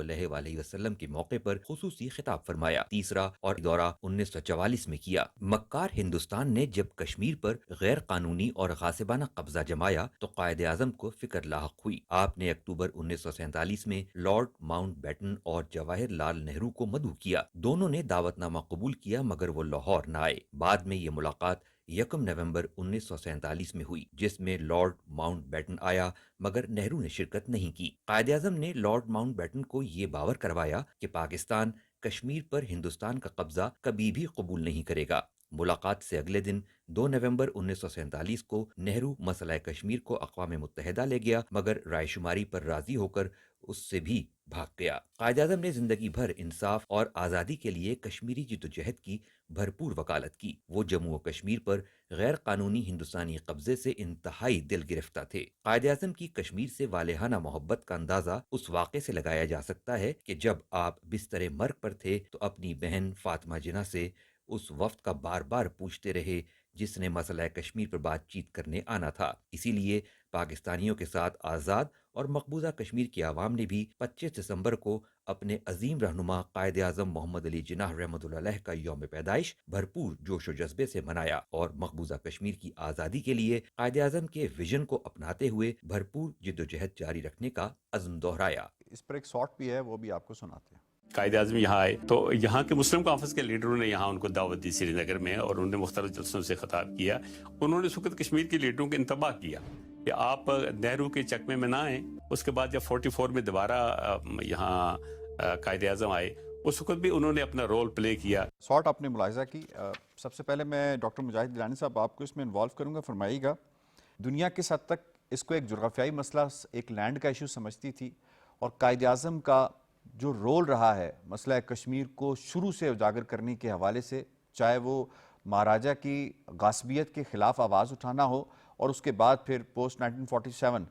علیہ وآلہ وسلم کے موقع پر خصوصی خطاب فرمایا۔ تیسرا اور دورہ 1944 میں کیا۔ مکار ہندوستان نے جب کشمیر پر غیر قانونی اور غاصبانہ قبضہ جمایا تو قائد اعظم کو فکر لاحق ہوئی۔ آپ نے اکتوبر 1947 میں لارڈ ماؤنٹ بیٹن اور جواہر لال نہرو کو مدعو کیا۔ دونوں نے دعوت نامہ قبول کیا مگر وہ لاہور نہ آئے۔ بعد میں یہ ملاقات 1 نومبر 1947 میں ہوئی جس میں لارڈ ماؤنٹ بیٹن آیا مگر نہرو نے شرکت نہیں کی۔ قائد اعظم نے لارڈ ماؤنٹ بیٹن کو یہ باور کروایا کہ پاکستان کشمیر پر ہندوستان کا قبضہ کبھی بھی قبول نہیں کرے گا۔ ملاقات سے اگلے دن 2 نومبر 1947 کو نہرو مسئلہ کشمیر کو اقوام متحدہ لے گیا مگر رائے شماری پر راضی ہو کر اس سے بھی بھاگ گیا۔ قائد اعظم نے زندگی بھر انصاف اور آزادی کے لیے کشمیری جدوجہد کی بھرپور وکالت کی۔ وہ جموں و کشمیر پر غیر قانونی ہندوستانی قبضے سے انتہائی دل گرفتہ تھے۔ قائد اعظم کی کشمیر سے والہانہ محبت کا اندازہ اس واقعے سے لگایا جا سکتا ہے کہ جب آپ بستر مرگ پر تھے تو اپنی بہن فاطمہ جناح سے اس وفد کا بار بار پوچھتے رہے جس نے مسئلہ کشمیر پر بات چیت کرنے آنا تھا۔ اسی لیے پاکستانیوں کے ساتھ آزاد اور مقبوضہ کشمیر کی عوام نے بھی 25 دسمبر کو اپنے عظیم رہنما قائد اعظم محمد علی جناح رحمۃ اللہ علیہ کا یوم پیدائش بھرپور جوش و جذبے سے منایا اور مقبوضہ کشمیر کی آزادی کے لیے قائد اعظم کے ویژن کو اپناتے ہوئے بھرپور جدوجہد جاری رکھنے کا عزم دہرایا۔ اس پر ایک شارٹ بھی ہے، وہ بھی آپ کو سناتے ہیں۔ قائد اعظم یہاں آئے تو یہاں کے مسلم کانفرنس کے لیڈروں نے یہاں ان کو دعوت دی سری نگر میں، اور انہوں نے مختلف جلسوں سے خطاب کیا۔ انہوں نے اس وقت کشمیر کے لیڈروں کو انتباہ کیا کہ آپ نہرو کے چکمے میں نہ آئیں۔ اس کے بعد جب 44 میں دوبارہ یہاں قائد اعظم آئے اس وقت بھی انہوں نے اپنا رول پلے کیا۔ شارٹ آپ نے ملاحظہ کی۔ سب سے پہلے میں ڈاکٹر مجاہد گیلانی صاحب آپ کو اس میں انوالو کروں گا، فرمائیے گا دنیا کس حد تک اس کو ایک جغرافیائی مسئلہ، ایک لینڈ کا ایشو سمجھتی تھی، اور قائد اعظم کا جو رول رہا ہے مسئلہ کشمیر کو شروع سے اجاگر کرنے کے حوالے سے، چاہے وہ مہاراجہ کی غاصبیت کے خلاف آواز اٹھانا ہو اور اس کے بعد پھر پوسٹ 1947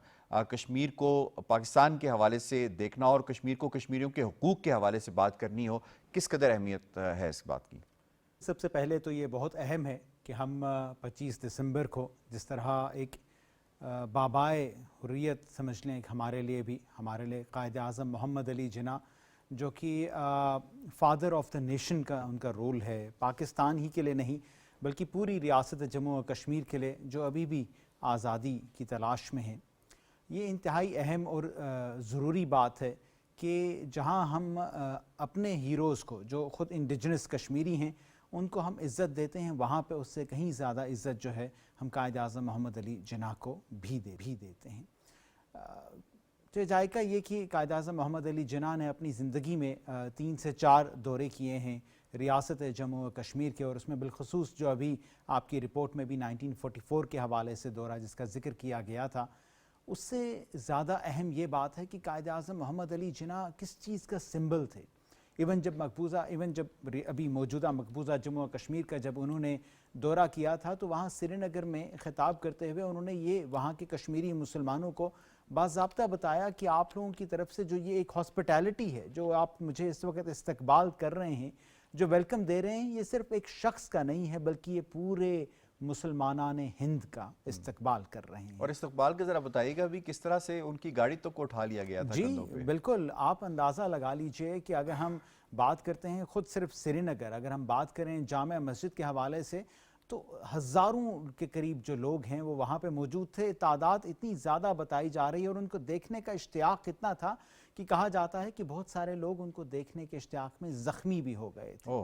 کشمیر کو پاکستان کے حوالے سے دیکھنا اور کشمیر کو کشمیریوں کے حقوق کے حوالے سے بات کرنی ہو، کس قدر اہمیت ہے اس بات کی؟ سب سے پہلے تو یہ بہت اہم ہے کہ ہم 25 دسمبر کو جس طرح ایک بابائے حریت سمجھ لیں ہمارے لیے بھی، ہمارے لیے قائد اعظم محمد علی جناح جو کہ فادر آف دا نیشن کا ان کا رول ہے، پاکستان ہی کے لیے نہیں بلکہ پوری ریاست جموں و کشمیر کے لیے جو ابھی بھی آزادی کی تلاش میں ہے۔ یہ انتہائی اہم اور ضروری بات ہے کہ جہاں ہم اپنے ہیروز کو جو خود انڈیجنس کشمیری ہیں ان کو ہم عزت دیتے ہیں، وہاں پہ اس سے کہیں زیادہ عزت جو ہے ہم قائد اعظم محمد علی جناح کو بھی دیتے ہیں۔ تو ذائقہ یہ کہ قائد اعظم محمد علی جناح نے اپنی زندگی میں 3 سے 4 دورے کیے ہیں ریاست جموں و کشمیر کے، اور اس میں بالخصوص جو ابھی آپ کی رپورٹ میں بھی 1944 کے حوالے سے دورہ جس کا ذکر کیا گیا تھا، اس سے زیادہ اہم یہ بات ہے کہ قائد اعظم محمد علی جناح کس چیز کا سمبل تھے۔ ایون جب ابھی موجودہ مقبوضہ جموں و کشمیر کا جب انہوں نے دورہ کیا تھا تو وہاں سری نگر میں خطاب کرتے ہوئے انہوں نے یہ وہاں کے کشمیری مسلمانوں کو باضابطہ بتایا کہ آپ لوگوں کی طرف سے جو یہ ایک ہاسپٹیلٹی ہے، جو آپ مجھے اس وقت استقبال کر رہے ہیں، جو ویلکم دے رہے ہیں، یہ صرف ایک شخص کا نہیں ہے بلکہ یہ پورے مسلمانان ہند کا استقبال کر رہے ہیں۔ اور استقبال کا ذرا بتائیے گا بھی کس طرح سے ان کی گاڑی تک کو اٹھا لیا گیا تھا کندھوں پہ؟ جی بالکل، آپ اندازہ لگا لیجئے کہ اگر ہم بات کرتے ہیں خود صرف سری نگر، اگر ہم بات کریں جامع مسجد کے حوالے سے تو ہزاروں کے قریب جو لوگ ہیں وہ وہاں پہ موجود تھے۔ تعداد اتنی زیادہ بتائی جا رہی ہے اور ان کو دیکھنے کا اشتیاق اتنا تھا کہ کہا جاتا ہے کہ بہت سارے لوگ ان کو دیکھنے کے اشتیاق میں زخمی بھی ہو گئے تھے۔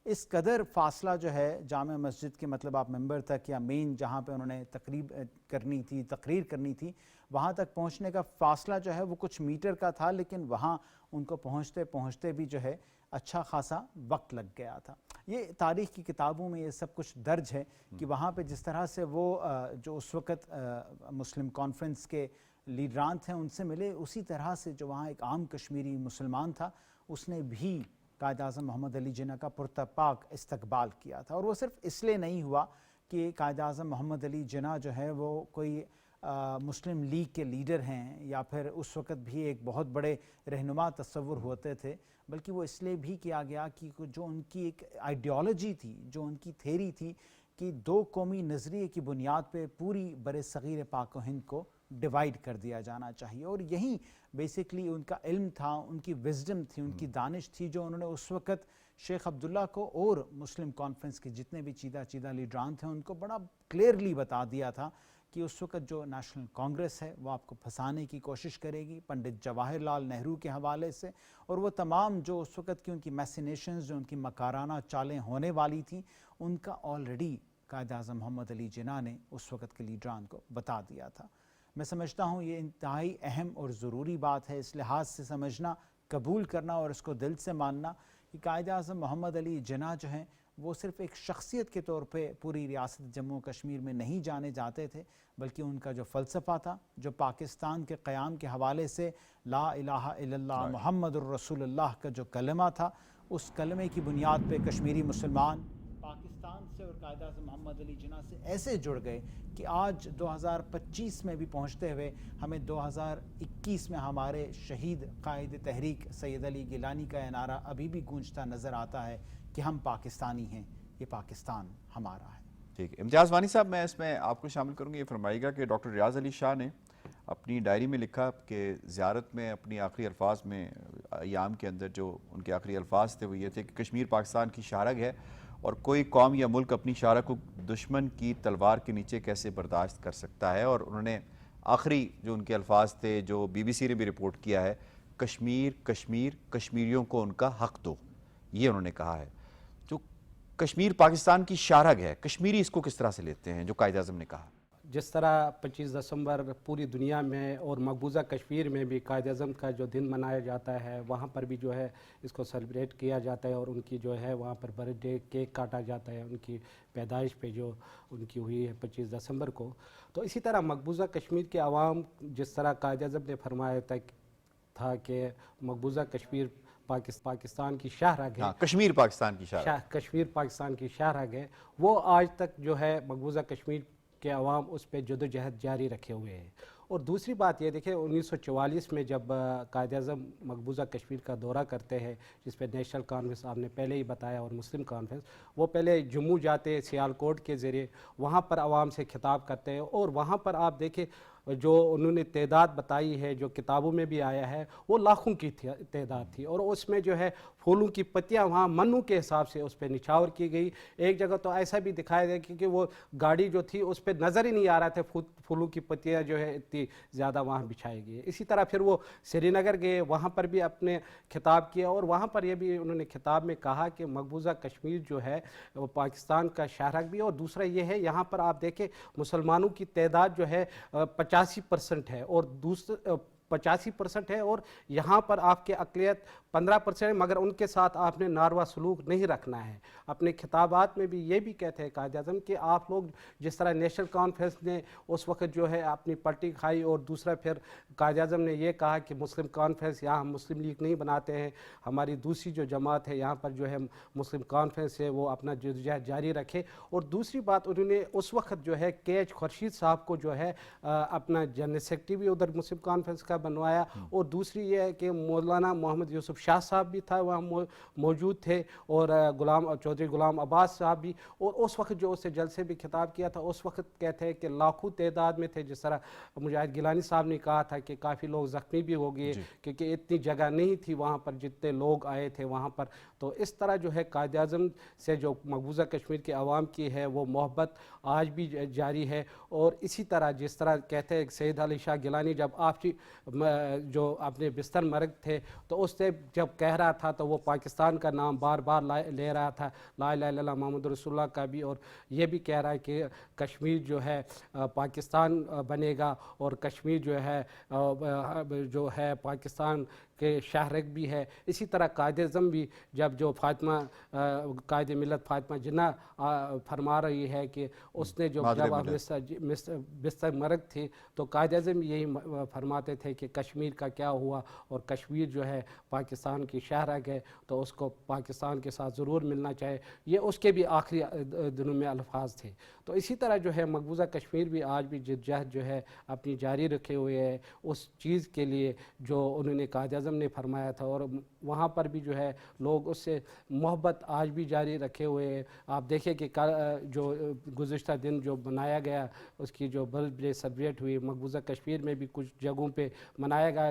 اس قدر فاصلہ جو ہے جامع مسجد کے مطلب آپ ممبر تک یا مین جہاں پہ انہوں نے تقریر کرنی تھی وہاں تک پہنچنے کا فاصلہ جو ہے وہ کچھ میٹر کا تھا، لیکن وہاں ان کو پہنچتے بھی جو ہے اچھا خاصا وقت لگ گیا تھا۔ یہ تاریخ کی کتابوں میں یہ سب کچھ درج ہے کہ وہاں پہ جس طرح سے وہ جو اس وقت مسلم کانفرنس کے لیڈران تھے ان سے ملے، اسی طرح سے جو وہاں ایک عام کشمیری مسلمان تھا اس نے بھی قائد اعظم محمد علی جناح کا پرتپاک استقبال کیا تھا۔ اور وہ صرف اس لیے نہیں ہوا کہ قائد اعظم محمد علی جناح جو ہے وہ کوئی مسلم لیگ کے لیڈر ہیں یا پھر اس وقت بھی ایک بہت بڑے رہنما تصور ہوتے تھے، بلکہ وہ اس لیے بھی کیا گیا کہ جو ان کی ایک آئیڈیالوجی تھی، جو ان کی تھیری تھی کہ 2 قومی نظریے کی بنیاد پہ پوری بر صغیر پاک و ہند کو ڈیوائیڈ کر دیا جانا چاہیے، اور یہی بیسکلی ان کا علم تھا, ان کی وزڈم تھی, ان کی دانش تھی, جو انہوں نے اس وقت شیخ عبداللہ کو اور مسلم کانفرنس کے جتنے بھی چیدہ لیڈران تھے ان کو بڑا کلیئرلی بتا دیا تھا کہ اس وقت جو نیشنل کانگریس ہے وہ آپ کو پھنسانے کی کوشش کرے گی پنڈت جواہر لال نہرو کے حوالے سے, اور وہ تمام جو اس وقت کی ان کی میسینیشنز, جو ان کی مکارانہ چالیں ہونے والی تھیں, ان کا آلریڈی قائد اعظم محمد علی جناح نے اس وقت کے لیڈران کو بتا دیا تھا. میں سمجھتا ہوں یہ انتہائی اہم اور ضروری بات ہے اس لحاظ سے سمجھنا, قبول کرنا اور اس کو دل سے ماننا کہ قائد اعظم محمد علی جناح جو ہیں وہ صرف ایک شخصیت کے طور پہ پوری ریاست جموں کشمیر میں نہیں جانے جاتے تھے, بلکہ ان کا جو فلسفہ تھا, جو پاکستان کے قیام کے حوالے سے لا الہ الا اللہ محمد الرسول اللہ کا جو کلمہ تھا, اس کلمے کی بنیاد پہ کشمیری مسلمان پاکستان سے اور قائد اعظم محمد علی جناح سے ایسے جڑ گئے کہ آج 2025 میں بھی پہنچتے ہوئے ہمیں 2021 میں ہمارے شہید قائد تحریک سید علی گیلانی کا یہ نعرہ ابھی بھی گونجتا نظر آتا ہے کہ ہم پاکستانی ہیں, یہ پاکستان ہمارا ہے. ٹھیک ہے امتیاز وانی صاحب, میں اس میں آپ کو شامل کروں گی. یہ فرمائیے گا کہ ڈاکٹر ریاض علی شاہ نے اپنی ڈائری میں لکھا کہ زیارت میں اپنی آخری الفاظ میں ایام کے اندر جو ان کے آخری الفاظ تھے وہ یہ تھے کہ کشمیر پاکستان کی شاہرگ ہے اور کوئی قوم یا ملک اپنی شاہرگ کو دشمن کی تلوار کے نیچے کیسے برداشت کر سکتا ہے. اور انہوں نے آخری جو ان کے الفاظ تھے, جو بی بی سی نے بھی رپورٹ کیا ہے, کشمیریوں کو ان کا حق دو, یہ انہوں نے کہا ہے. جو کشمیر پاکستان کی شاہرگ ہے, کشمیری اس کو کس طرح سے لیتے ہیں جو قائد اعظم نے کہا؟ جس طرح 25 دسمبر پوری دنیا میں اور مقبوضہ کشمیر میں بھی قائد اعظم کا جو دن منایا جاتا ہے, وہاں پر بھی جو ہے اس کو سیلیبریٹ کیا جاتا ہے اور ان کی جو ہے وہاں پر برتھ ڈے کیک کاٹا جاتا ہے ان کی پیدائش پہ جو ان کی ہوئی ہے 25 دسمبر کو. تو اسی طرح مقبوضہ کشمیر کے عوام, جس طرح قائد اعظم نے فرمایا تھا کہ مقبوضہ کشمیر پاکستان کی شاہرگ ہے, کشمیر پاکستان کی شاہرگ, کشمیر پاکستان کی شاہرگ ہے, وہ آج تک جو ہے مقبوضہ کشمیر کے عوام اس پہ جدوجہد جاری رکھے ہوئے ہیں. اور دوسری بات یہ دیکھیں 1944 میں جب قائد اعظم مقبوضہ کشمیر کا دورہ کرتے ہیں, جس پہ نیشنل کانفرنس آپ نے پہلے ہی بتایا اور مسلم کانفرنس, وہ پہلے جموں جاتے سیالکوٹ کے ذریعے, وہاں پر عوام سے خطاب کرتے ہیں اور وہاں پر آپ دیکھیں جو انہوں نے تعداد بتائی ہے, جو کتابوں میں بھی آیا ہے, وہ لاکھوں کی تعداد تھی. اور اس میں جو ہے پھولوں کی پتیاں وہاں منوں کے حساب سے اس پہ نچھاور کی گئی. ایک جگہ تو ایسا بھی دکھایا گیا کہ وہ گاڑی جو تھی اس پہ نظر ہی نہیں آ رہا تھا پھولوں کی پتیاں جو ہے اتنی زیادہ وہاں بچھائی گئی. اسی طرح پھر وہ سری نگر گئے, وہاں پر بھی اپنے خطاب کیا اور وہاں پر یہ بھی انہوں نے خطاب میں کہا کہ مقبوضہ کشمیر جو ہے وہ پاکستان کا شاہرگ بھی. اور دوسرا یہ ہے یہاں پر آپ دیکھیں مسلمانوں کی تعداد جو ہے 85% ہے اور 85% ہے, اور یہاں پر آپ کے اقلیت 15% ہے, مگر ان کے ساتھ آپ نے ناروا سلوک نہیں رکھنا ہے. اپنے خطابات میں بھی یہ بھی کہتے ہیں قائد اعظم کہ آپ لوگ جس طرح نیشنل کانفرنس نے اس وقت جو ہے اپنی پلٹی کھائی, اور دوسرا پھر قائد اعظم نے یہ کہا کہ مسلم کانفرنس یہاں ہم مسلم لیگ نہیں بناتے ہیں, ہماری دوسری جو جماعت ہے یہاں پر جو ہے مسلم کانفرنس ہے وہ اپنا جدوجہد جاری رکھے. اور دوسری بات انہوں نے اس وقت جو ہے KH خورشید صاحب کو جو ہے اپنا جنرل سیکرٹری بھی ادھر مسلم کانفرنس کا بنوایا. اور دوسری یہ ہے کہ مولانا محمد یوسف شاہ صاحب بھی تھا وہاں موجود تھے, اور چودھری غلام عباس صاحب بھی. اور اس وقت جو اسے جلسے بھی خطاب کیا تھا اس وقت کہتے ہیں کہ لاکھوں تعداد میں تھے, جس طرح مجاہد گیلانی صاحب نے کہا تھا کہ کافی لوگ زخمی بھی ہو گئے کیونکہ اتنی جگہ نہیں تھی وہاں پر جتنے لوگ آئے تھے وہاں پر. تو اس طرح جو ہے قائد اعظم سے جو مقبوضہ کشمیر کے عوام کی ہے وہ محبت آج بھی جاری ہے. اور اسی طرح جس طرح کہتے ہیں سید علی شاہ گیلانی جب آپ جو اپنے بستر مرگ تھے تو اس سے جب کہہ رہا تھا تو وہ پاکستان کا نام بار بار لے رہا تھا, لا الہ الا اللہ محمد رسول اللہ کا بھی, اور یہ بھی کہہ رہا ہے کہ کشمیر جو ہے پاکستان بنے گا اور کشمیر جو ہے پاکستان کے شاہرگ بھی ہے. اسی طرح قائد اعظم بھی جب جو فاطمہ قائد ملت فاطمہ جناح فرما رہی ہے کہ اس نے جب بستر مرگ تھی تو قائد اعظم یہی فرماتے تھے کہ کشمیر کا کیا ہوا, اور کشمیر جو ہے پاکستان کی شاہرگ ہے تو اس کو پاکستان کے ساتھ ضرور ملنا چاہے. یہ اس کے بھی آخری دنوں میں الفاظ تھے. تو اسی طرح جو ہے مقبوضہ کشمیر بھی آج بھی جدوجہد جو ہے اپنی جاری رکھے ہوئے ہے اس چیز کے لیے جو انہوں نے قائد اعظم نے فرمایا تھا, اور وہاں پر بھی جو ہے لوگ اس سے محبت آج بھی جاری رکھے ہوئے ہیں. آپ دیکھیں کہ جو گزشتہ دن جو منایا گیا اس کی جو برتھ ڈے سیلیبریٹ ہوئی مقبوضہ کشمیر میں بھی کچھ جگہوں پہ منایا گیا,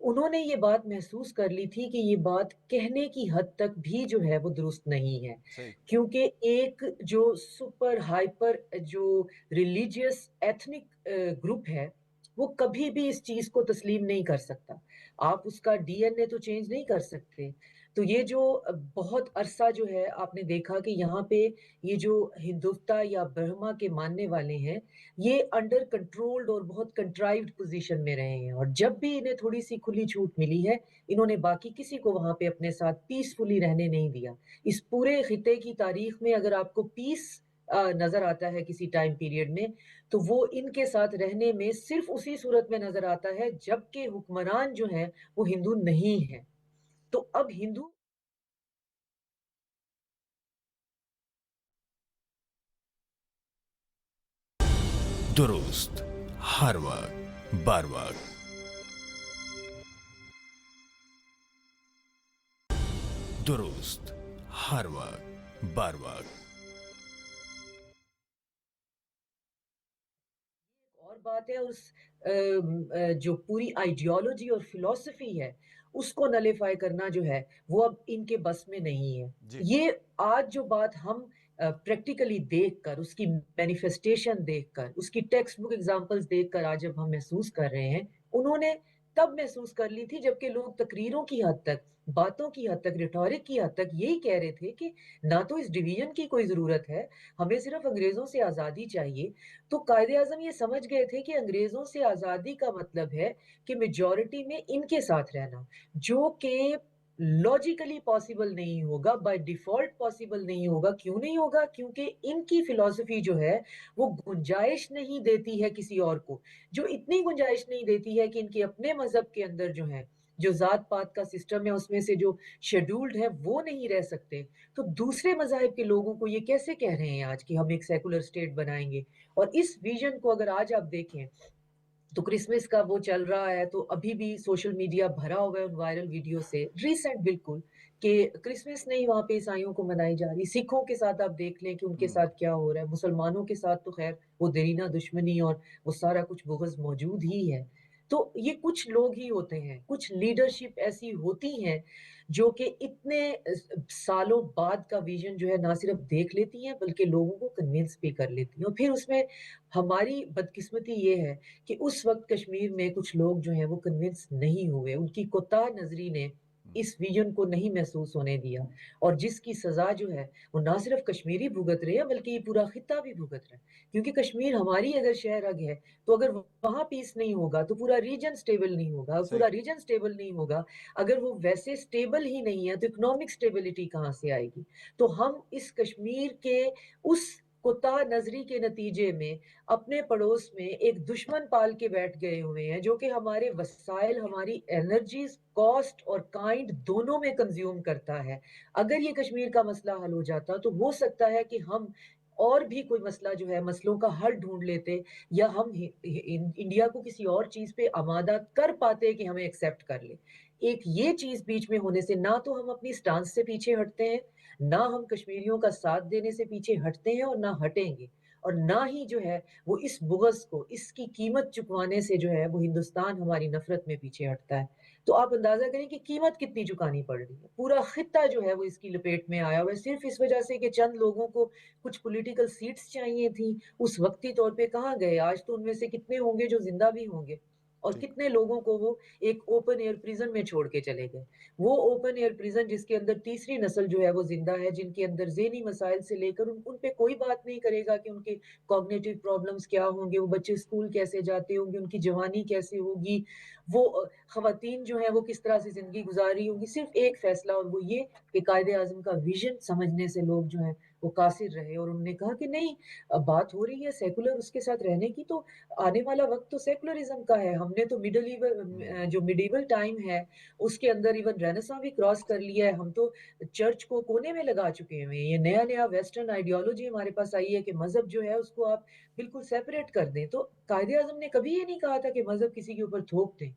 انہوں نے یہ بات محسوس کر لی تھی کہ یہ بات کہنے کی حد تک بھی جو ہے وہ درست نہیں ہے، صحیح کیونکہ ایک جو سپر ہائپر جو ریلیجیس ایتھنک گروپ ہے وہ کبھی بھی اس چیز کو تسلیم نہیں کر سکتا. آپ اس کا ڈی این اے تو چینج نہیں کر سکتے. تو یہ جو بہت عرصہ جو ہے آپ نے دیکھا کہ یہاں پہ یہ جو ہندوتا یا برہما کے ماننے والے ہیں یہ انڈر کنٹرولڈ اور بہت کنٹرائیوڈ پوزیشن میں رہے ہیں، اور جب بھی انہیں تھوڑی سی کھلی چھوٹ ملی ہے انہوں نے باقی کسی کو وہاں پہ اپنے ساتھ پیسفلی رہنے نہیں دیا. اس پورے خطے کی تاریخ میں اگر آپ کو پیس نظر آتا ہے کسی ٹائم پیریڈ میں تو وہ ان کے ساتھ رہنے میں صرف اسی صورت میں نظر آتا ہے جبکہ حکمران جو ہیں وہ ہندو نہیں ہیں. تو اب ہندو درست ہر وقت بر وقت درست ہر وقت بر وقت اور بات ہے اس جو پوری آئیڈیالوجی اور فلسفی ہے اس کو نلیفائی کرنا جو ہے وہ اب ان کے بس میں نہیں ہے. جی یہ آج جو بات ہم پریکٹیکلی دیکھ کر اس کی مینیفیسٹیشن دیکھ کر اس کی ٹیکسٹ بک ایگزامپلز دیکھ کر آج جب ہم محسوس کر رہے ہیں انہوں نے تب محسوس کر لی تھی جبکہ لوگ تقریروں کی حد تک باتوں کی حد تک ریٹورک کی حد تک یہی کہہ رہے تھے کہ نہ تو اس ڈویژن کی کوئی ضرورت ہے، ہمیں صرف انگریزوں سے آزادی چاہیے. تو قائد اعظم یہ سمجھ گئے تھے کہ انگریزوں سے آزادی کا مطلب ہے کہ میجورٹی میں ان کے ساتھ رہنا، جو کہ لاجیکلی پاسبل نہیں ہوگا، بائی ڈیفالٹ پاسبل نہیں ہوگا. کیوں نہیں ہوگا؟ کیونکہ ان کی فلسفی جو ہے وہ گنجائش نہیں دیتی ہے کسی اور کو، جو اتنی گنجائش نہیں دیتی ہے کہ ان کے اپنے مذہب کے اندر جو ہے جو ذات پات کا سسٹم ہے اس میں سے جو شیڈولڈ ہے وہ نہیں رہ سکتے. تو دوسرے مذاہب کے لوگوں کو یہ کیسے کہہ رہے ہیں آج کہ ہم ایک سیکولر اسٹیٹ بنائیں گے؟ اور اس ویژن کو اگر آج آپ دیکھیں تو کرسمس کا وہ چل رہا ہے تو ابھی بھی سوشل میڈیا بھرا ہوا ہے ان وائرل ویڈیو سے ریسنٹ بالکل کہ کرسمس نہیں وہاں پہ عیسائیوں کو منائی جا رہی. سکھوں کے ساتھ آپ دیکھ لیں کہ ان کے ساتھ کیا ہو رہا ہے، مسلمانوں کے ساتھ تو خیر وہ دیرینہ دشمنی اور وہ سارا کچھ بغض موجود ہی ہے. تو یہ کچھ لوگ ہی ہوتے ہیں، کچھ لیڈرشپ ایسی ہوتی ہیں جو کہ اتنے سالوں بعد کا ویژن جو ہے نہ صرف دیکھ لیتی ہیں بلکہ لوگوں کو کنونس بھی کر لیتی ہیں. اور پھر اس میں ہماری بدقسمتی یہ ہے کہ اس وقت کشمیر میں کچھ لوگ جو ہیں وہ کنونس نہیں ہوئے، ان کی کوتاہ نظری نے اس ویژن کو نہیں محسوس ہونے دیا، اور جس کی سزا جو ہے وہ نہ صرف کشمیری بھگت رہے ہیں بلکہ یہ پورا خطہ بھی بھگت رہا ہے. کیونکہ کشمیر ہماری اگر شہ رگ ہے تو اگر وہاں پیس نہیں ہوگا تو پورا ریجن سٹیبل نہیں ہوگا، صحیح پورا ریجن سٹیبل نہیں ہوگا اگر وہ ویسے سٹیبل ہی نہیں ہے تو اکنامک سٹیبلٹی کہاں سے آئے گی؟ تو ہم اس کشمیر کے اس کوتاہ نظری کے نتیجے میں اپنے پڑوس میں ایک دشمن پال کے بیٹھ گئے ہوئے ہیں جو کہ ہمارے وسائل، ہماری انرجیز کاسٹ اور کائنڈ دونوں میں کنزیوم کرتا ہے. اگر یہ کشمیر کا مسئلہ حل ہو جاتا تو ہو سکتا ہے کہ ہم اور بھی کوئی مسئلہ جو ہے مسئلوں کا حل ڈھونڈ لیتے، یا ہم انڈیا کو کسی اور چیز پہ آمادہ کر پاتے کہ ہمیں ایکسیپٹ کر لے. ایک یہ چیز بیچ میں ہونے سے نہ تو ہم اپنی سٹانس سے پیچھے ہٹتے ہیں، نہ ہم کشمیریوں کا ساتھ دینے سے پیچھے ہٹتے ہیں اور نہ ہٹیں گے، اور نہ ہی جو ہے وہ اس بغض کو، اس کی قیمت چکوانے سے جو ہے وہ ہندوستان ہماری نفرت میں پیچھے ہٹتا ہے. تو آپ اندازہ کریں کہ قیمت کتنی چکانی پڑ رہی ہے. پورا خطہ جو ہے وہ اس کی لپیٹ میں آیا ہوا ہے صرف اس وجہ سے کہ چند لوگوں کو کچھ پولیٹیکل سیٹس چاہیے تھیں اس وقتی طور پہ. کہاں گئے آج تو ان میں سے کتنے ہوں گے جو زندہ بھی ہوں گے، اور ٹھیک کتنے لوگوں کو وہ ایک اوپن ایئر پریزن میں چھوڑ کے چلے گئے. وہ اوپن ایئر پریزن جس کے اندر تیسری نسل جو ہے وہ زندہ ہے، جن کے اندر ذہنی مسائل سے لے کر ان پہ کوئی بات نہیں کرے گا کہ ان کے کوگنیٹو پرابلمز کیا ہوں گے، وہ بچے اسکول کیسے جاتے ہوں گے، ان کی جوانی کیسے ہوگی، وہ خواتین جو ہیں وہ کس طرح سے زندگی گزاری ہوگی. صرف ایک فیصلہ، اور وہ یہ کہ قائد اعظم کا ویژن سمجھنے سے لوگ جو ہیں وہ قاصر رہے، اور انہوں نے کہا کہ نہیں بات ہو رہی ہے سیکولر اس کے ساتھ رہنے کی تو آنے والا وقت تو سیکولرزم کا ہے. ہم نے تو جو میڈیول ٹائم ہے اس کے اندر ایون رینیساں بھی کراس کر لیا ہے. ہم تو چرچ کو کونے میں لگا چکے ہیں. یہ نیا نیا ویسٹرن آئیڈیالوجی ہمارے پاس آئی ہے کہ مذہب جو ہے اس کو آپ بالکل سیپریٹ کر دیں. تو قائد اعظم نے کبھی یہ نہیں کہا تھا کہ مذہب کسی کے اوپر تھوپ دیں.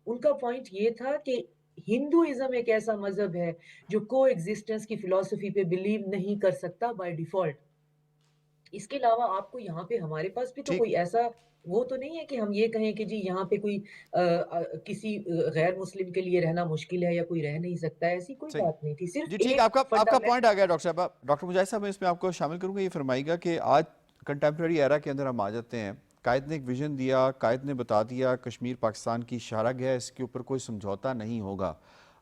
ان کا پوائنٹ یہ تھا کہ ہندوازم ایک ایسا مذہب ہے جو کو ایگزسٹنس کی فلسفی پہ بلیو نہیں کر سکتا بائی ڈیفالٹ. اس کے علاوہ آپ کو یہاں پہ ہمارے پاس بھی تو ٹھیک کوئی ایسا وہ تو نہیں ہے کہ ہم یہ کہیں کہ جی یہاں پہ کوئی کسی غیر مسلم کے لیے رہنا مشکل ہے یا کوئی رہ نہیں سکتا ہے، ایسی کوئی صحیح بات نہیں تھی، صرف جی ٹھیک، ایک آپ کا fundamental پوائنٹ آ گیا ڈاکٹر صاحبہ. ڈاکٹر مجاہد صاحب میں اس میں آپ کو شامل کروں گا. یہ فرمائیے گا کہ آج کنٹمپریری ایرا کے اندر ہم آ جاتے ہیں. قائد نے ایک ویژن دیا، قائد نے بتا دیا کشمیر پاکستان کی شاہراہ ہے، اس کے اوپر کوئی سمجھوتا نہیں ہوگا.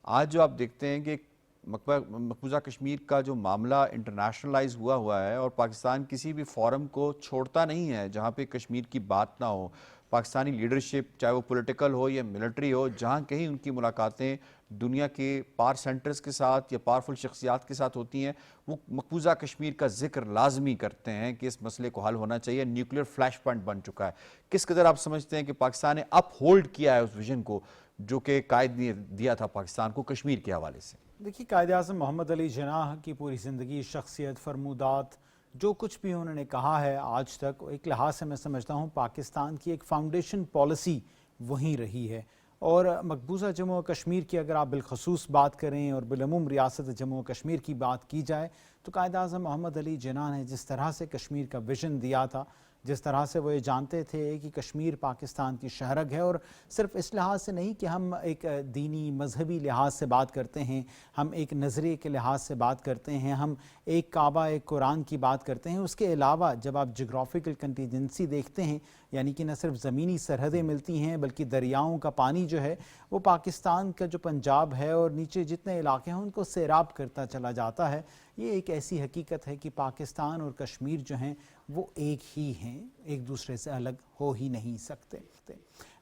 آج جو آپ دیکھتے ہیں کہ مقبوضہ کشمیر کا جو معاملہ انٹرنیشنلائز ہوا ہے اور پاکستان کسی بھی فورم کو چھوڑتا نہیں ہے جہاں پہ کشمیر کی بات نہ ہو. پاکستانی لیڈرشپ چاہے وہ پولیٹیکل ہو یا ملٹری ہو، جہاں کہیں ان کی ملاقاتیں دنیا کے پاور سینٹرز کے ساتھ یا پاورفل شخصیات کے ساتھ ہوتی ہیں، وہ مقبوضہ کشمیر کا ذکر لازمی کرتے ہیں کہ اس مسئلے کو حل ہونا چاہیے. نیوکلیئر فلیش پوائنٹ بن چکا ہے. کس قدر آپ سمجھتے ہیں کہ پاکستان نے اپ ہولڈ کیا ہے اس ویژن کو جو کہ قائد نے دیا تھا پاکستان کو کشمیر کے حوالے سے؟ دیکھیے، قائد اعظم محمد علی جناح کی پوری زندگی، شخصیت، فرمودات، جو کچھ بھی انہوں نے کہا ہے آج تک، ایک لحاظ سے میں سمجھتا ہوں پاکستان کی ایک فاؤنڈیشن پالیسی وہیں رہی ہے. اور مقبوضہ جموں و کشمیر کی اگر آپ بالخصوص بات کریں اور بالعموم ریاست جموں و کشمیر کی بات کی جائے تو قائد اعظم محمد علی جناح نے جس طرح سے کشمیر کا ویژن دیا تھا، جس طرح سے وہ یہ جانتے تھے کہ کشمیر پاکستان کی شہرگ ہے، اور صرف اس لحاظ سے نہیں کہ ہم ایک دینی مذہبی لحاظ سے بات کرتے ہیں، ہم ایک نظریے کے لحاظ سے بات کرتے ہیں، ہم ایک کعبہ ایک قرآن کی بات کرتے ہیں. اس کے علاوہ جب آپ جغرافیکل کنٹیجنسی دیکھتے ہیں، یعنی کہ نہ صرف زمینی سرحدیں ملتی ہیں بلکہ دریاؤں کا پانی جو ہے وہ پاکستان کا جو پنجاب ہے اور نیچے جتنے علاقے ہیں ان کو سیراب کرتا چلا جاتا ہے. یہ ایک ایسی حقیقت ہے کہ پاکستان اور کشمیر جو ہیں وہ ایک ہی ہیں، ایک دوسرے سے الگ ہو ہی نہیں سکتے.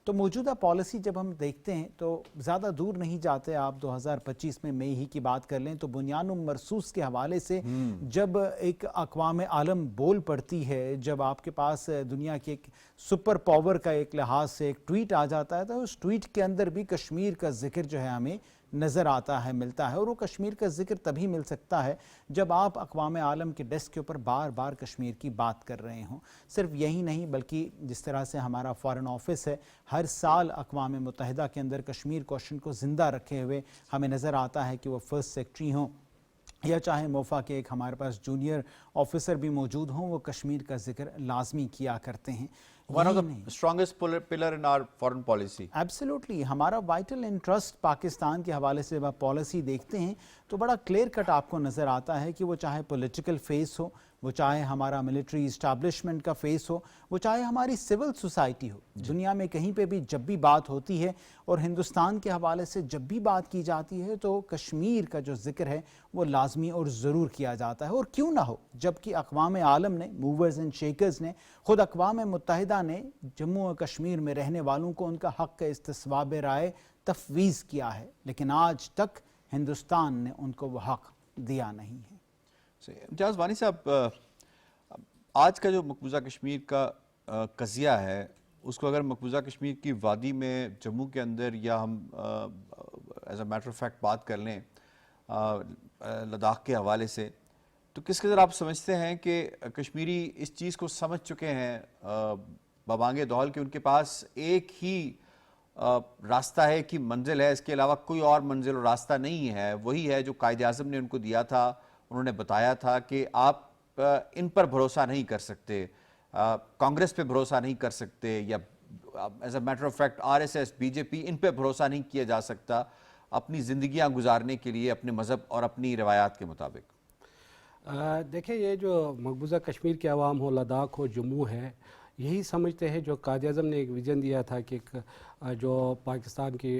تو موجودہ پالیسی جب ہم دیکھتے ہیں تو زیادہ دور نہیں جاتے، آپ 2025 میں مئی ہی کی بات کر لیں تو بنیان مرصوص کے حوالے سے جب ایک اقوام عالم بول پڑتی ہے، جب آپ کے پاس دنیا کے ایک سپر پاور کا ایک لحاظ سے ایک ٹویٹ آ جاتا ہے تو اس ٹویٹ کے اندر بھی کشمیر کا ذکر جو ہے ہمیں نظر آتا ہے، ملتا ہے. اور وہ کشمیر کا ذکر تبھی مل سکتا ہے جب آپ اقوام عالم کے ڈیسک کے اوپر بار بار کشمیر کی بات کر رہے ہوں. صرف یہی نہیں بلکہ جس طرح سے ہمارا فارن آفس ہے ہر سال اقوام متحدہ کے اندر کشمیر کوشچن کو زندہ رکھے ہوئے ہمیں نظر آتا ہے کہ وہ فرسٹ سیکرٹری ہوں یا چاہے موفا کے ایک ہمارے پاس جونیئر آفیسر بھی موجود ہوں، وہ کشمیر کا ذکر لازمی کیا کرتے ہیں. One of the strongest pillar in our foreign policy. Absolutely ہمارا وائٹل انٹرسٹ پاکستان کے حوالے سے جب آپ پالیسی دیکھتے ہیں تو بڑا کلیئر کٹ آپ کو نظر آتا ہے کہ وہ چاہے پولیٹیکل فیس ہو، وہ چاہے ہمارا ملٹری اسٹیبلشمنٹ کا فیس ہو، وہ چاہے ہماری سول سوسائٹی ہو. دنیا میں کہیں پہ بھی جب بھی بات ہوتی ہے اور ہندوستان کے حوالے سے جب بھی بات کی جاتی ہے تو کشمیر کا جو ذکر ہے وہ لازمی اور ضرور کیا جاتا ہے. اور کیوں نہ ہو، جبکہ اقوام عالم نے، موورز اینڈ شیکرز نے، خود اقوام متحدہ نے جموں و کشمیر میں رہنے والوں کو ان کا حق استصواب رائے تفویض کیا ہے، لیکن آج تک ہندوستان نے ان کو وہ حق دیا نہیں ہے. امتیاز وانی صاحب، آج کا جو مقبوضہ کشمیر کا قضیہ ہے اس کو اگر مقبوضہ کشمیر کی وادی میں جموں کے اندر یا ہم as a matter of fact بات کر لیں لداخ کے حوالے سے، تو کس قدر آپ سمجھتے ہیں کہ کشمیری اس چیز کو سمجھ چکے ہیں بابانگ دول کہ ان کے پاس ایک ہی راستہ ہے کہ منزل ہے، اس کے علاوہ کوئی اور منزل اور راستہ نہیں ہے، وہی ہے جو قائد اعظم نے ان کو دیا تھا. انہوں نے بتایا تھا کہ آپ ان پر بھروسہ نہیں کر سکتے، کانگریس پہ بھروسہ نہیں کر سکتے، یا as a matter of fact RSS BJP ان پہ بھروسہ نہیں کیا جا سکتا اپنی زندگیاں گزارنے کے لیے اپنے مذہب اور اپنی روایات کے مطابق. دیکھیں، یہ جو مقبوضہ کشمیر کے عوام ہو، لداخ ہو، جموں ہے، یہی سمجھتے ہیں جو قائد اعظم نے ایک ویژن دیا تھا کہ جو پاکستان کی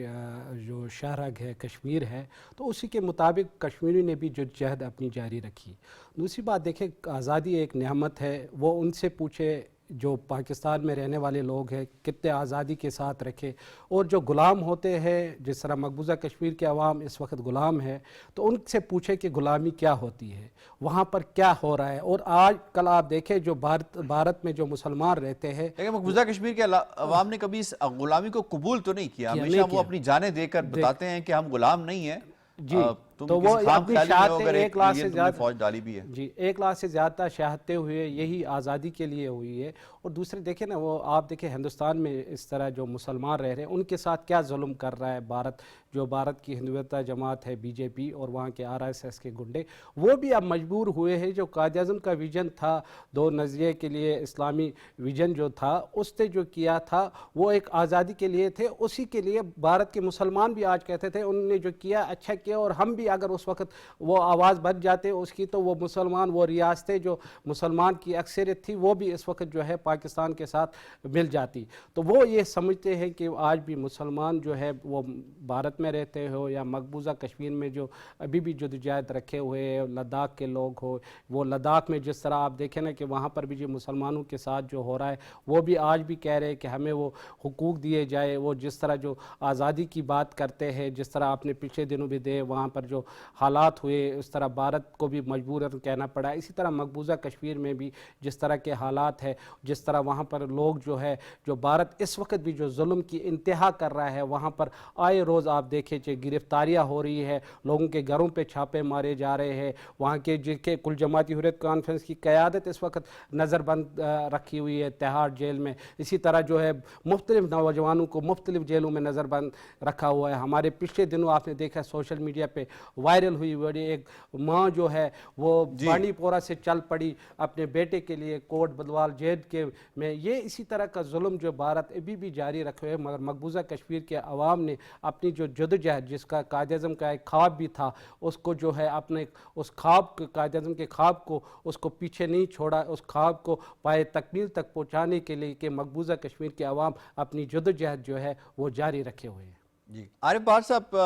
جو شہرگ ہے کشمیر ہے، تو اسی کے مطابق کشمیری نے بھی جدوجہد اپنی جاری رکھی. دوسری بات دیکھیں، آزادی ایک نعمت ہے، وہ ان سے پوچھے جو پاکستان میں رہنے والے لوگ ہیں کتنے آزادی کے ساتھ رکھے، اور جو غلام ہوتے ہیں جس طرح مقبوضہ کشمیر کے عوام اس وقت غلام ہے تو ان سے پوچھے کہ غلامی کیا ہوتی ہے، وہاں پر کیا ہو رہا ہے. اور آج کل آپ دیکھیں جو بھارت میں جو مسلمان رہتے ہیں، لیکن مقبوضہ کشمیر کے عوام نے کبھی اس غلامی کو قبول تو نہیں کیا، ہمیشہ وہ اپنی جانیں دے کر بتاتے ہیں کہ ہم غلام نہیں ہیں. جی تو وہ اپنی شہادتیں 1 لاکھ سے زیادہ فوج ڈالی بھی ہے. جی 1 لاکھ سے زیادہ شہادتیں ہوئے یہی آزادی کے لیے ہوئی ہے. اور دوسرے دیکھیں نا وہ آپ دیکھیں ہندوستان میں اس طرح جو مسلمان رہ رہے ہیں ان کے ساتھ کیا ظلم کر رہا ہے بھارت, جو بھارت کی ہندوتوا جماعت ہے بی جے پی اور وہاں کے RSS کے گنڈے, وہ بھی اب مجبور ہوئے ہیں. جو قائد اعظم کا ویژن تھا دو نظریے کے لیے, اسلامی ویژن جو تھا اس نے جو کیا تھا وہ ایک آزادی کے لیے تھے, اسی کے لیے بھارت کے مسلمان بھی آج کہتے تھے انہوں نے جو کیا اچھا کیا, اور ہم بھی اگر اس وقت وہ آواز بن جاتے اس کی تو وہ مسلمان, وہ ریاستیں جو مسلمان کی اکثریت تھی وہ بھی اس وقت جو ہے پاکستان کے ساتھ مل جاتی. تو وہ یہ سمجھتے ہیں کہ آج بھی مسلمان جو ہے وہ بھارت میں رہتے ہو یا مقبوضہ کشمیر میں جو ابھی بھی جدوجہد رکھے ہوئے ہیں, لداخ کے لوگ ہو, وہ لداخ میں جس طرح آپ دیکھیں نا کہ وہاں پر بھی جو مسلمانوں کے ساتھ جو ہو رہا ہے وہ بھی آج بھی کہہ رہے ہیں کہ ہمیں وہ حقوق دیے جائے. وہ جس طرح جو آزادی کی بات کرتے ہیں, جس طرح آپ نے پچھلے دنوں بھی دے وہاں پر جو حالات ہوئے اس طرح بھارت کو بھی مجبوراً کہنا پڑا. اسی طرح مقبوضہ کشمیر میں بھی جس طرح کے حالات ہے, جس طرح وہاں پر لوگ جو ہے جو بھارت اس وقت بھی جو ظلم کی انتہا کر رہا ہے, وہاں پر آئے روز آپ دیکھیں کہ گرفتاریاں ہو رہی ہے, لوگوں کے گھروں پہ چھاپے مارے جا رہے ہیں. وہاں کے جن کے کل جماعتی حریت کانفرنس کی قیادت اس وقت نظر بند رکھی ہوئی ہے تہاڑ جیل میں. اسی طرح جو ہے مختلف نوجوانوں کو مختلف جیلوں میں نظر بند رکھا ہوا ہے. ہمارے پچھلے دنوں آپ نے دیکھا سوشل میڈیا پہ وائرل ہوئی ویڈیو, ایک ماں جو ہے وہ بانڈی پورہ سے چل پڑی اپنے بیٹے کے لیے کوٹ بدوال جیل کے میں. یہ اسی طرح کا ظلم جو بھارت ابھی بھی جاری رکھے ہے, مگر مقبوضہ کشمیر کے عوام نے اپنی جو جدوجہد جس کا قائد اعظم کا ایک خواب بھی تھا اس کو جو ہے اپنے اس خواب قائد اعظم کے خواب کو اس کو پیچھے نہیں چھوڑا, اس خواب کو پائے تکمیل تک پہنچانے کے لیے کہ مقبوضہ کشمیر کے عوام اپنی جدوجہد جو ہے وہ جاری رکھے ہوئے ہیں. جی عارف بہار صاحب,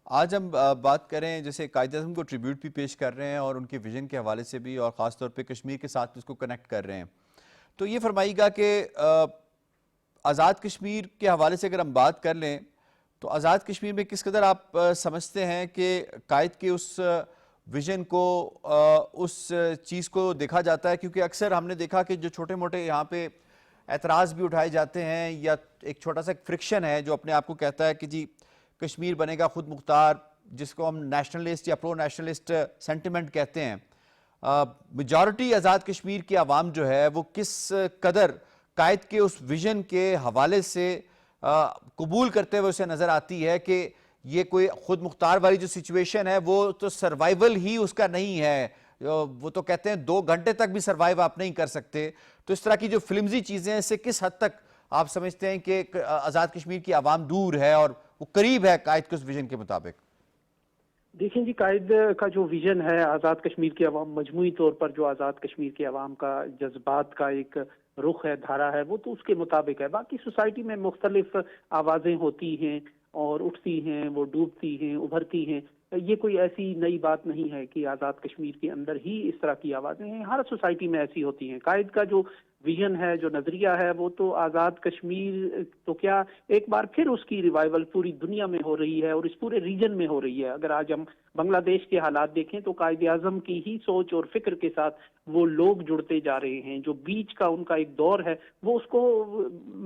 آج ہم بات کریں جیسے قائد اعظم کو ٹریبیوٹ بھی پیش کر رہے ہیں اور ان کے ویژن کے حوالے سے بھی, اور خاص طور پہ کشمیر کے ساتھ اس کو کنیکٹ کر رہے ہیں. تو یہ فرمائیے گا کہ آزاد کشمیر کے حوالے سے اگر ہم بات کر لیں تو آزاد کشمیر میں کس قدر آپ سمجھتے ہیں کہ قائد کے اس ویژن کو, اس چیز کو دیکھا جاتا ہے؟ کیونکہ اکثر ہم نے دیکھا کہ جو چھوٹے موٹے یہاں پہ اعتراض بھی اٹھائے جاتے ہیں, یا ایک چھوٹا سا فرکشن ہے جو اپنے آپ کو کہتا ہے کہ جی کشمیر بنے گا خود مختار, جس کو ہم نیشنلسٹ یا پرو نیشنلسٹ سینٹیمنٹ کہتے ہیں. میجارٹی آزاد کشمیر کی عوام جو ہے وہ کس قدر قائد کے اس ویژن کے حوالے سے قبول کرتے ہوئے اسے نظر آتی ہے کہ یہ کوئی خود مختار والی جو سچویشن ہے وہ تو سروائیول ہی اس کا نہیں ہے. وہ تو کہتے ہیں 2 گھنٹے تک بھی سروائیو آپ نہیں کر سکتے. تو اس طرح کی جو فلمزی چیزیں ہیں, اس سے کس حد تک آپ سمجھتے ہیں کہ آزاد کشمیر کی عوام دور ہے اور وہ قریب ہے قائد کے اس ویژن کے مطابق؟ دیکھیں جی, قائد کا جو ویژن ہے آزاد کشمیر کی عوام, مجموعی طور پر جو آزاد کشمیر کی عوام کا جذبات کا ایک رخ ہے, دھارا ہے, وہ تو اس کے مطابق ہے. باقی سوسائٹی میں مختلف آوازیں ہوتی ہیں اور اٹھتی ہیں, وہ ڈوبتی ہیں, ابھرتی ہیں. یہ کوئی ایسی نئی بات نہیں ہے کہ آزاد کشمیر کے اندر ہی اس طرح کی آوازیں ہیں, ہر سوسائٹی میں ایسی ہوتی ہیں. قائد کا جو ویژن ہے, جو نظریہ ہے, وہ تو آزاد کشمیر تو کیا ایک بار پھر اس کی ریوائیول پوری دنیا میں ہو رہی ہے اور اس پورے ریجن میں ہو رہی ہے. اگر آج ہم بنگلہ دیش کے حالات دیکھیں تو قائد اعظم کی ہی سوچ اور فکر کے ساتھ وہ لوگ جڑتے جا رہے ہیں. جو بیچ کا ان کا ایک دور ہے وہ اس کو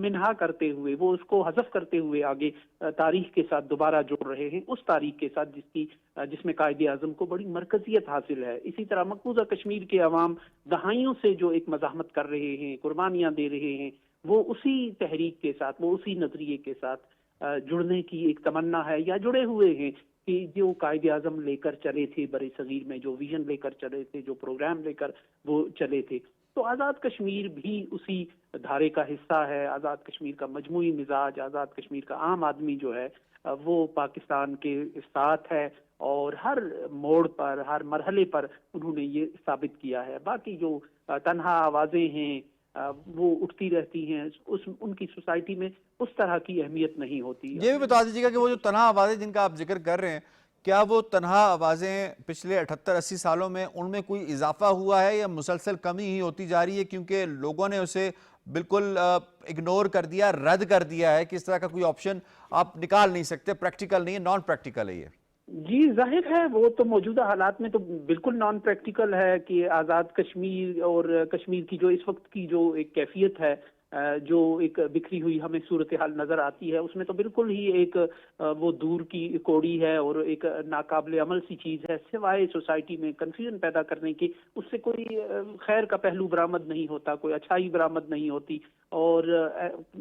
منہا کرتے ہوئے, وہ اس کو حذف کرتے ہوئے آگے تاریخ کے ساتھ دوبارہ جڑ رہے ہیں, اس تاریخ کے ساتھ جس میں قائد اعظم کو بڑی مرکزیت حاصل ہے. اسی طرح مقبوضہ کشمیر کے عوام دہائیوں سے جو ایک مزاحمت کر رہے ہیں, قربانیاں دے رہے ہیں, وہ اسی تحریک کے ساتھ, وہ اسی نظریے کے ساتھ جڑنے کی ایک تمنا ہے, یا جڑے ہوئے ہیں کہ جو قائد اعظم لے کر چلے تھے برِ صغیر میں, جو ویژن لے کر چلے تھے, جو پروگرام لے کر وہ چلے تھے. تو آزاد کشمیر بھی اسی دھارے کا حصہ ہے. آزاد کشمیر کا مجموعی مزاج, آزاد کشمیر کا عام آدمی جو ہے وہ پاکستان کے ساتھ ہے, اور ہر موڑ پر, ہر مرحلے پر انہوں نے یہ ثابت کیا ہے. باقی جو تنہا آوازیں ہیں وہ اٹھتی رہتی ہیں, ان کی سوسائٹی میں اس طرح کی اہمیت نہیں ہوتی. یہ بھی بتا دیجیے گا کہ وہ جو تنہا آوازیں جن کا آپ ذکر کر رہے ہیں, کیا وہ تنہا آوازیں پچھلے 78-80 سالوں میں ان میں کوئی اضافہ ہوا ہے یا مسلسل کمی ہی ہوتی جا رہی ہے, کیونکہ لوگوں نے اسے بالکل اگنور کر دیا, رد کر دیا ہے کہ اس طرح کا کوئی آپشن آپ نکال نہیں سکتے, پریکٹیکل نہیں ہے, نان پریکٹیکل ہے یہ؟ جی ظاہر ہے, وہ تو موجودہ حالات میں تو بالکل نان پریکٹیکل ہے کہ آزاد کشمیر اور کشمیر کی جو اس وقت کی جو ایک کیفیت ہے جو ایک بکھری ہوئی ہمیں صورتحال نظر آتی ہے، اس میں تو بالکل ہی ایک وہ دور کی کوڑی ہے اور ایک ناقابل عمل سی چیز ہے، سوائے سوسائٹی میں کنفیوژن پیدا کرنے کی اس سے کوئی خیر کا پہلو برآمد نہیں ہوتا، کوئی اچھائی برآمد نہیں ہوتی، اور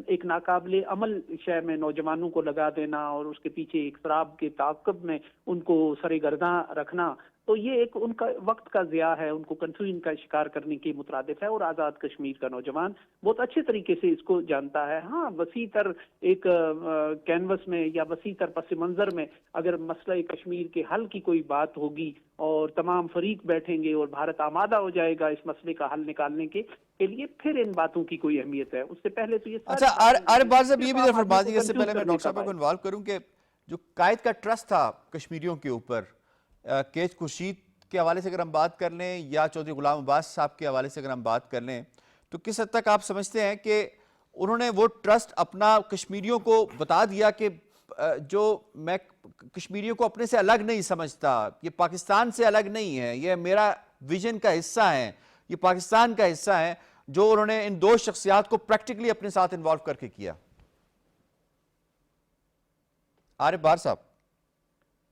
ایک ناقابل عمل شے میں نوجوانوں کو لگا دینا اور اس کے پیچھے ایک شراب کے تعاقب میں ان کو سرگرداں رکھنا، تو یہ ایک ان کا وقت کا ضیاع ہے، ان کو کنفیوژن کا شکار کرنے کی مترادف ہے، اور آزاد کشمیر کا نوجوان بہت اچھے طریقے سے اس کو جانتا ہے۔ ہاں، وسیع تر ایک کینوس میں یا وسیع تر پس منظر میں اگر مسئلہ کشمیر کے حل کی کوئی بات ہوگی اور تمام فریق بیٹھیں گے اور بھارت آمادہ ہو جائے گا اس مسئلے کا حل نکالنے کے لیے، پھر ان باتوں کی کوئی اہمیت ہے۔ اس سے پہلے تو یہ اچھا، عارف بار صاحب یہ بھی فرما دیجیے، اس سے پہلے میں ڈاکٹر صاحب کو انوالو کروں کہ جو قائد کا ٹرسٹ تھا کشمیریوں کے اوپر، کیچ خورشید کے حوالے سے اگر ہم بات کر لیں یا چودھری غلام عباس صاحب کے حوالے سے اگر ہم بات کر لیں، تو کس حد تک آپ سمجھتے ہیں کہ انہوں نے وہ ٹرسٹ اپنا کشمیریوں کو بتا دیا کہ جو میں کشمیریوں کو اپنے سے الگ نہیں سمجھتا، یہ پاکستان سے الگ نہیں ہے، یہ میرا ویژن کا حصہ ہے، یہ پاکستان کا حصہ ہے، جو انہوں نے ان دو شخصیات کو پریکٹیکلی اپنے ساتھ انوالو کر کے کیا؟ عارف بار صاحب۔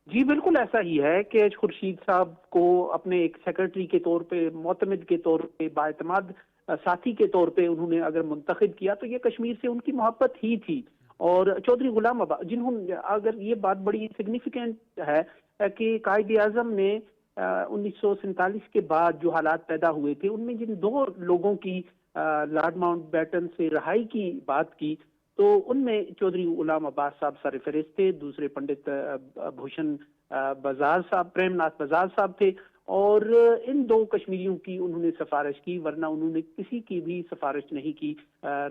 جی بالکل ایسا ہی ہے کہ خورشید صاحب کو اپنے ایک سیکرٹری کے طور پہ، معتمد کے طور پہ، بااعتماد ساتھی کے طور پہ انہوں نے اگر منتخب کیا تو یہ کشمیر سے ان کی محبت ہی تھی۔ اور چودھری غلام عباس، جنہوں اگر یہ بات بڑی سگنیفیکنٹ ہے کہ قائد اعظم نے 1947 کے بعد جو حالات پیدا ہوئے تھے ان میں جن دو لوگوں کی لارڈ ماؤنٹ بیٹن سے رہائی کی بات کی، تو ان میں چودھری غلام عباس صاحب سر فہرست تھے، دوسرے پنڈت بھوشن بزار صاحب، پریم ناتھ بزار صاحب تھے، اور ان دو کشمیریوں کی انہوں نے سفارش کی، ورنہ انہوں نے کسی کی بھی سفارش نہیں کی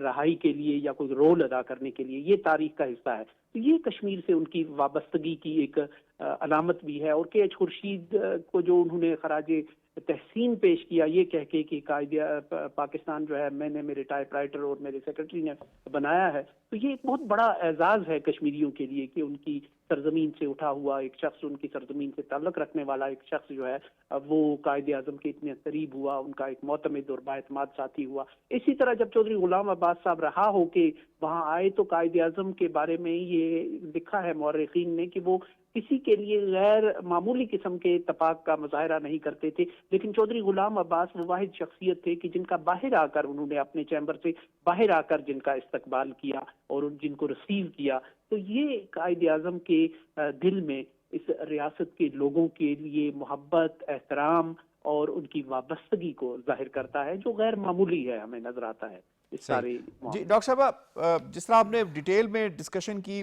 رہائی کے لیے یا کوئی رول ادا کرنے کے لیے۔ یہ تاریخ کا حصہ ہے، تو یہ کشمیر سے ان کی وابستگی کی ایک علامت بھی ہے۔ اور کے ایچ خورشید کو جو انہوں نے خراج تحسین پیش کیا یہ کہہ کے کہ قائد پاکستان جو ہے میں نے میرے ٹائپ رائٹر اور میرے سیکرٹری نے بنایا ہے، تو یہ ایک بہت بڑا اعزاز ہے کشمیریوں کے لیے کہ ان کی سرزمین سے اٹھا ہوا ایک شخص، ان کی سرزمین سے تعلق رکھنے والا ایک شخص جو ہے وہ قائد اعظم کے اتنے قریب ہوا، ان کا ایک معتمد اور بااعتماد ساتھی ہوا۔ اسی طرح جب چودھری غلام عباس صاحب رہا ہو کے وہاں آئے تو قائد اعظم کے بارے میں یہ لکھا ہے مورخین نے کہ وہ کسی کے لیے غیر معمولی قسم کے اتفاق کا مظاہرہ نہیں کرتے تھے، لیکن چودھری غلام عباس وہ واحد شخصیت تھے کہ جن کا باہر آ کر انہوں نے اپنے چیمبر سے باہر آ کر جن کا استقبال کیا اور جن کو ریسیو کیا، تو یہ قائد اعظم کے دل میں اس ریاست کے لوگوں کے لیے محبت، احترام اور ان کی وابستگی کو ظاہر کرتا ہے، جو غیر معمولی ہے، ہمیں نظر آتا ہے اس سارے۔ جی ڈاکٹر صاحب، جس طرح آپ نے ڈیٹیل میں ڈسکشن کی،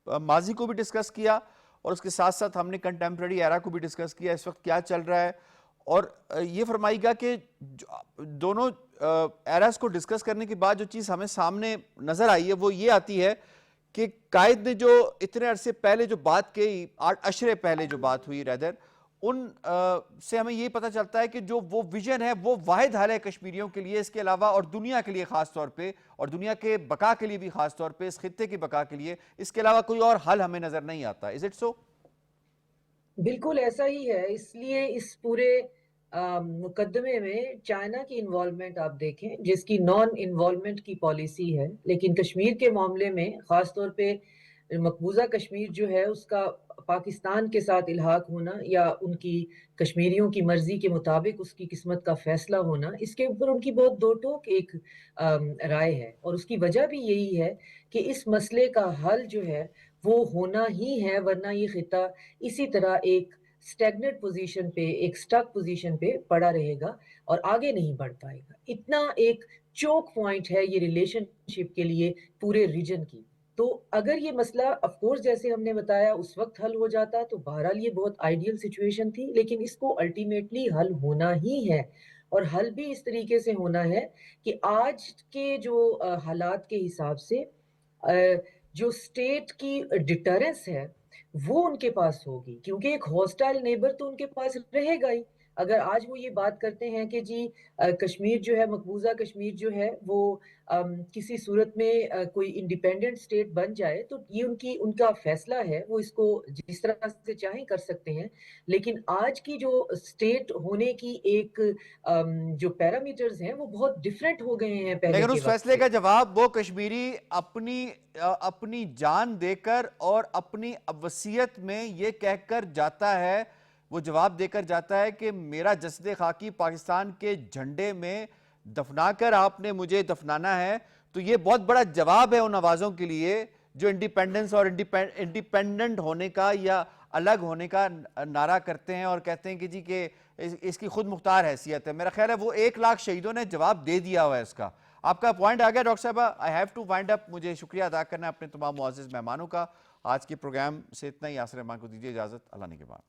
ماضی کو بھی ڈسکس کیا اور اس کے ساتھ ساتھ ہم نے کنٹمپریری ایرا کو بھی ڈسکس کیا، اس وقت کیا چل رہا ہے، اور یہ فرمائی گا کہ دونوں ایراز کو ڈسکس کرنے کے بعد جو چیز ہمیں سامنے نظر آئی ہے وہ یہ آتی ہے کہ قائد نے جو اتنے عرصے پہلے جو بات کی، 8 اشرے پہلے جو بات ہوئی ریدر، ان سے ہمیں یہ پتہ چلتا ہے کہ جو وہ ویژن ہے وہ واحد حل ہے کشمیریوں کے لیے، اس کے علاوہ اور دنیا کے لیے خاص طور پہ، اور دنیا کے بقا کے لیے بھی خاص طور پہ، اس خطے کی بقا کے لیے اس کے علاوہ کوئی اور حل ہمیں نظر نہیں آتا۔ Is it so? بالکل ایسا ہی ہے، اس لیے اس پورے مقدمے میں چائنا کی انوالومنٹ آپ دیکھیں، جس کی نان انوالومنٹ کی پالیسی ہے، لیکن کشمیر کے معاملے میں خاص طور پہ مقبوضہ کشمیر جو ہے اس کا پاکستان کے ساتھ الحاق ہونا یا ان کی کشمیریوں کی مرضی کے مطابق اس کی قسمت کا فیصلہ ہونا، اس کے اوپر ان کی بہت دو ٹوک ایک رائے ہے، اور اس کی وجہ بھی یہی ہے کہ اس مسئلے کا حل جو ہے وہ ہونا ہی ہے، ورنہ یہ خطہ اسی طرح ایک سٹیگنٹ پوزیشن پہ، ایک سٹک پوزیشن پہ پڑا رہے گا اور آگے نہیں بڑھ پائے گا۔ اتنا ایک چوک پوائنٹ ہے یہ ریلیشن شپ کے لیے پورے ریجن کی۔ تو اگر یہ مسئلہ آف کورس جیسے ہم نے بتایا اس وقت حل ہو جاتا تو بہرحال یہ بہت آئیڈیل سچویشن تھی، لیکن اس کو الٹیمیٹلی حل ہونا ہی ہے، اور حل بھی اس طریقے سے ہونا ہے کہ آج کے جو حالات کے حساب سے جو سٹیٹ کی ڈیٹرنس ہے وہ ان کے پاس ہوگی، کیونکہ ایک ہاسٹائل نیبر تو ان کے پاس رہے گا ہی، اگر آج وہ یہ بات کرتے ہیں کہ جی کشمیر جو ہے، مقبوضہ کشمیر جو ہے وہ کسی صورت میں کوئی انڈیپینڈنٹ اسٹیٹ بن جائے، تو یہ ان کا فیصلہ ہے، وہ اس کو جس طرح سے چاہیں کر سکتے ہیں. لیکن آج کی جو اسٹیٹ ہونے کی ایک جو پیرامیٹرز ہیں وہ بہت ڈیفرنٹ ہو گئے ہیں پہلے لیکن کے اس وقت فیصلے سے. کا جواب وہ کشمیری اپنی جان دے کر اور اپنی وصیت میں یہ کہہ کر جاتا ہے، وہ جواب دے کر جاتا ہے کہ میرا جسد خاکی پاکستان کے جھنڈے میں دفنا کر آپ نے مجھے دفنانا ہے. تو یہ بہت بڑا جواب ہے ان آوازوں کے لیے جو انڈیپینڈنس اور انڈیپینڈنٹ ہونے کا یا الگ ہونے کا نعرہ کرتے ہیں اور کہتے ہیں کہ جی کہ اس کی خود مختار حیثیت ہے. میرا خیال ہے وہ 1 لاکھ شہیدوں نے جواب دے دیا ہوا ہے اس کا. آپ کا پوائنٹ آ گیا ڈاکٹر صاحبہ. آئی ہیو ٹو وائنڈ اپ. مجھے شکریہ ادا کرنا ہے اپنے تمام معزز مہمانوں کا. آج کے پروگرام سے اتنا ہی. یاسر رحمان کو دیجیے اجازت. اللہ نے کے بعد.